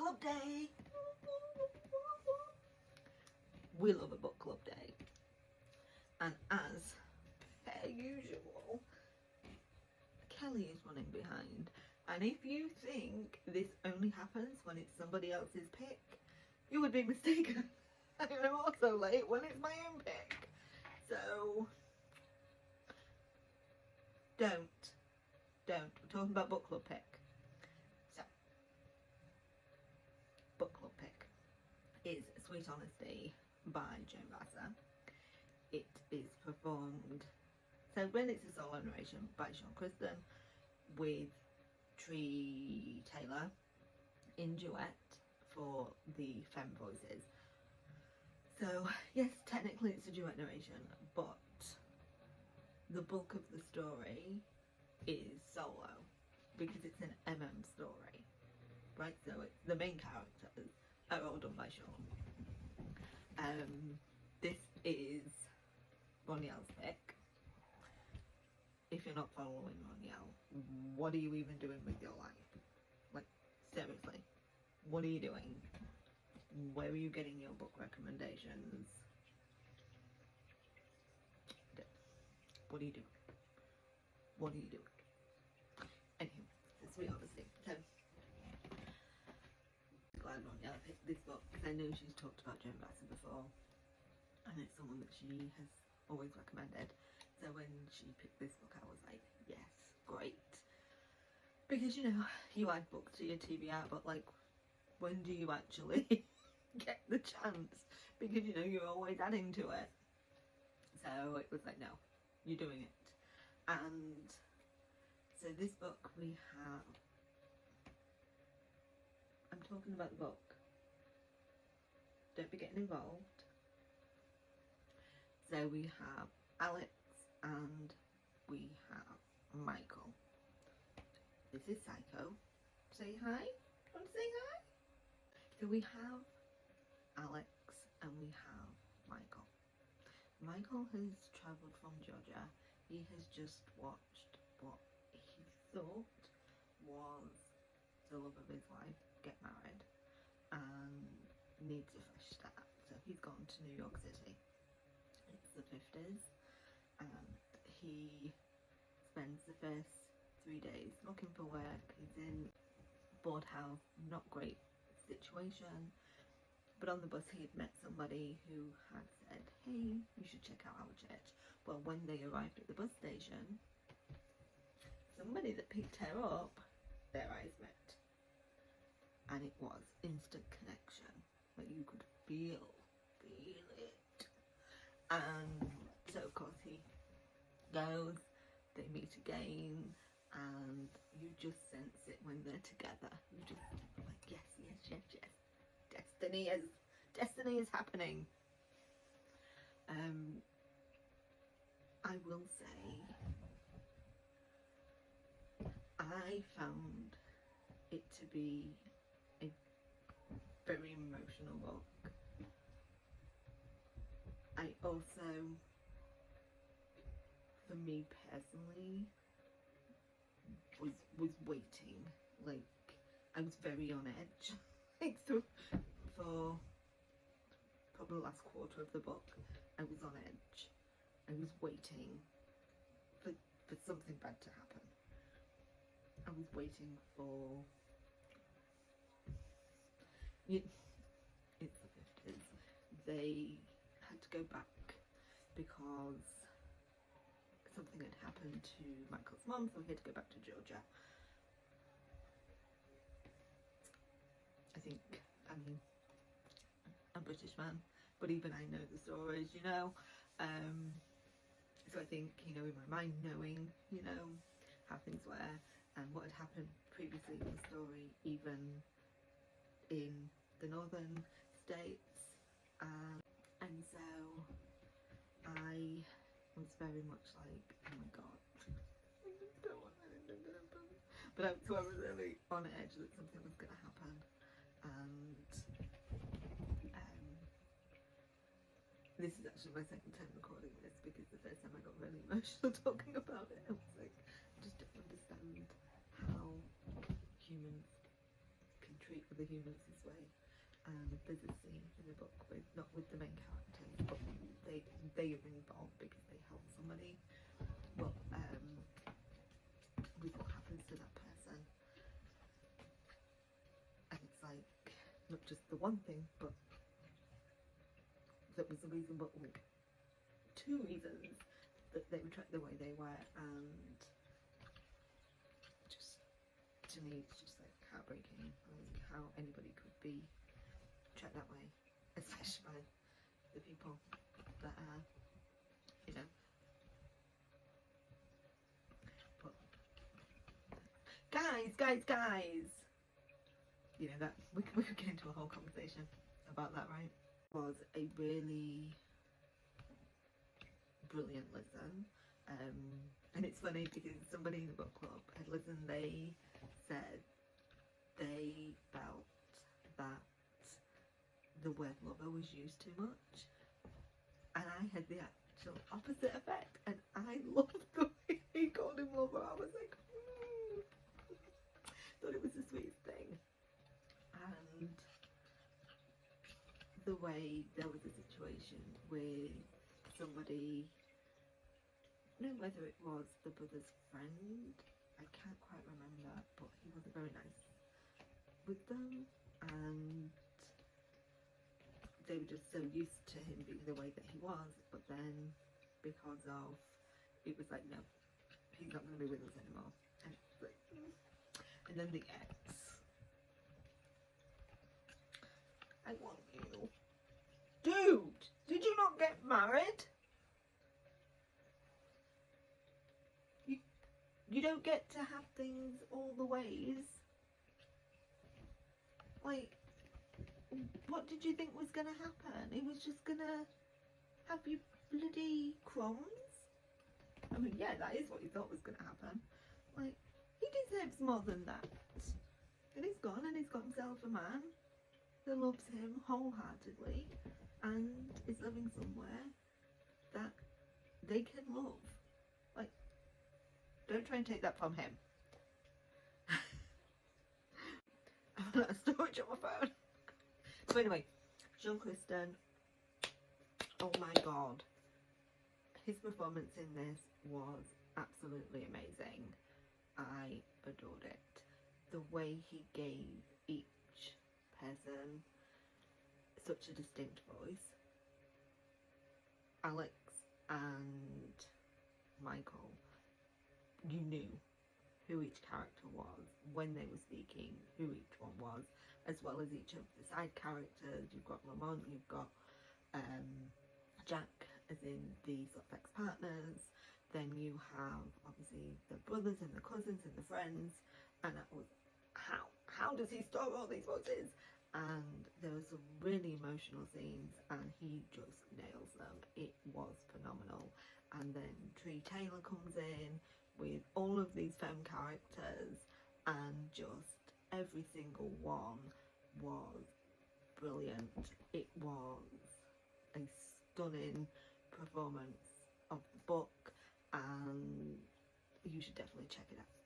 club day. We love a book club day. And as per usual, Kelly is running behind. And if you think this only happens when it's somebody else's pick, you would be mistaken. I'm also late when it's my own pick. So, don't. We're talking about book club pick. So, book club pick is Sweet Honesty by Joan Vassar. It is performed, so when it's a solo narration by Sean Crisden with Trei Taylor in duet for the femme voices. So yes, technically it's a duet narration, but the bulk of the story is solo because it's an story, right? So it's, the main characters are all done by Sean. This is Ronielle's pick. If you're not following Ronielle, what are you even doing with your life? Like, seriously, what are you doing? Where are you getting your book recommendations? What are you doing? What are you doing? Anyway, it's Sweet Honesty. So, glad Ronielle picked this book because I know she's talked about Joan Vassar before, and it's someone that she has always recommended. So when she picked this book, I was like, yes, great. Because, you know, you add books to your TBR, but like, when do you actually get the chance? Because, you know, you're always adding to it. So it was like, no, you're doing it. And so this book we have, I'm talking about the book. Don't be getting involved. So we have Alex and we have Michael. This is Psycho. Say hi. Want to say hi? So we have Alex and we have Michael. Michael has travelled from Georgia. He has just watched what he thought was the love of his life get married and needs a fresh start. So he's gone to New York City. It's the 50s and he spends the first 3 days looking for work. He's in board house, not great situation, but on the bus he had met somebody who had said, hey, you should check out our church. Well, when they arrived at the bus station, somebody that picked her up, their eyes met, and it was instant connection. Like, you could feel it. And so of course he goes, they meet again, and you just sense it when they're together. You just like, yes. Destiny is happening. I will say, I found it to be a very emotional book. I also, for me personally, was waiting. Like, I was very on edge. Like, for probably the last quarter of the book, I was on edge. I was waiting for something bad to happen. I was waiting for... It's the 50s. They had to go back because something had happened to Michael's mum, so he had to go back to Georgia. I mean, I'm a British man, but even I know the stories, you know. So I think, you know, in my mind, knowing, you know, how things were and what had happened previously in the story, even in the northern states, and so I was very much like, oh my god, I just don't want anything to happen. But I was really on edge that something was going to happen, and this is actually my second time recording this, because the first time I got really emotional talking about it. I was like, I just don't understand how humans can treat for the humans this way. There's a scene in the book with, not with the main characters, but they are involved because they help somebody, but with what happens to that person, and it's like not just the one thing, but that was the reason, but like 2 reasons that they were trapped the way they were, and just to me it's just like heartbreaking, like how anybody could be trapped that way, especially by the people that are, you know. But guys, you know, that we could get into a whole conversation about that, right? It was a really brilliant listen, and it's funny because somebody in the book club had listened. They said they felt that the word lover was used too much, and I had the actual opposite effect, and I loved the way he called him lover. I was like, thought it was the sweetest thing. And the way there was a situation with somebody, I don't know whether it was the brother's friend, I can't quite remember, but he wasn't very nice with them, and they were just so used to him being the way that he was, but then because of, it was like, no, he's not going to be with us anymore. And it's like, and then the ex, I want you. Dude, did you not get married? You don't get to have things all the ways. Like, what did you think was going to happen? He was just going to have you bloody crumbs? I mean, yeah, that is what you thought was going to happen. Like, he deserves more than that. And he's gone, and he's got himself a man that loves him wholeheartedly and is living somewhere that they can love. Like, don't try and take that from him. I've got a storage on my phone. So anyway, Sean Crisden, oh my god, his performance in this was absolutely amazing. I adored it. The way he gave each person such a distinct voice. Alex and Michael, you knew who each character was when they were speaking, who each one was, as well as each of the side characters. You've got Lamont, you've got Jack, as in the sort of ex-partners, then you have obviously the brothers and the cousins and the friends, and that was how does he store all these voices? And there were some really emotional scenes and he just nails them. It was phenomenal. And then Trei Taylor comes in with all of these femme characters, and just every single one was brilliant. It was a stunning performance of the book, and you should definitely check it out.